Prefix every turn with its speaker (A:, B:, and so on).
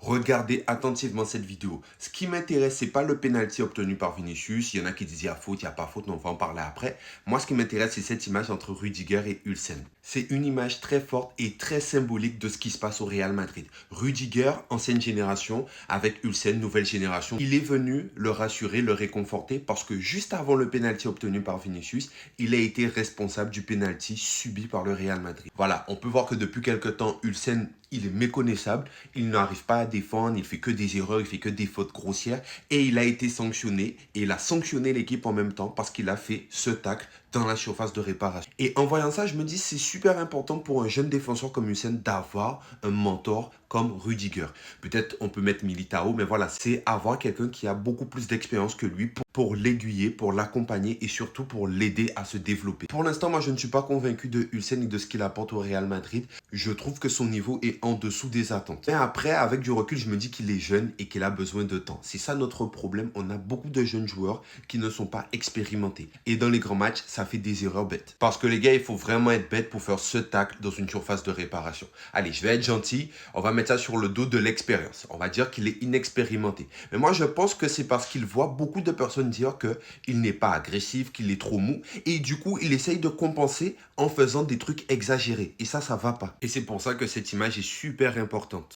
A: Regardez attentivement cette vidéo. Ce qui m'intéresse, c'est pas le penalty obtenu par Vinicius. Il y en a qui disent il y a faute, il n'y a pas faute, mais on va en parler après. Moi, ce qui m'intéresse, c'est cette image entre Rudiger et Hulsen. C'est une image très forte et très symbolique de ce qui se passe au Real Madrid. Rudiger, ancienne génération, avec Hulsen, nouvelle génération. Il est venu le rassurer, le réconforter parce que juste avant le penalty obtenu par Vinicius, il a été responsable du penalty subi par le Real Madrid. Voilà, on peut voir que depuis quelque temps, Hulsen, il est méconnaissable, il n'arrive pas à défendre, il fait que des erreurs, il fait que des fautes grossières et il a été sanctionné et il a sanctionné l'équipe en même temps parce qu'il a fait ce tacle dans la surface de réparation. Et en voyant ça, je me dis c'est super important pour un jeune défenseur comme Hulsen d'avoir un mentor comme Rudiger. Peut-être on peut mettre Militao, mais voilà, c'est avoir quelqu'un qui a beaucoup plus d'expérience que lui pour l'aiguiller, pour l'accompagner et surtout pour l'aider à se développer. Pour l'instant, moi, je ne suis pas convaincu de Hulsen et de ce qu'il apporte au Real Madrid. Je trouve que son niveau est en dessous des attentes. Mais après, avec du recul, je me dis qu'il est jeune et qu'il a besoin de temps. C'est ça notre problème. On a beaucoup de jeunes joueurs qui ne sont pas expérimentés. Et dans les grands matchs, ça fait des erreurs bêtes. Parce que les gars, il faut vraiment être bête pour faire ce tacle dans une surface de réparation. Allez, je vais être gentil. On va mettre ça sur le dos de l'expérience. On va dire qu'il est inexpérimenté. Mais moi, je pense que c'est parce qu'il voit beaucoup de personnes dire qu'il n'est pas agressif, qu'il est trop mou. Et du coup, il essaye de compenser en faisant des trucs exagérés. Et ça va pas. Et c'est pour ça que cette image est super importante.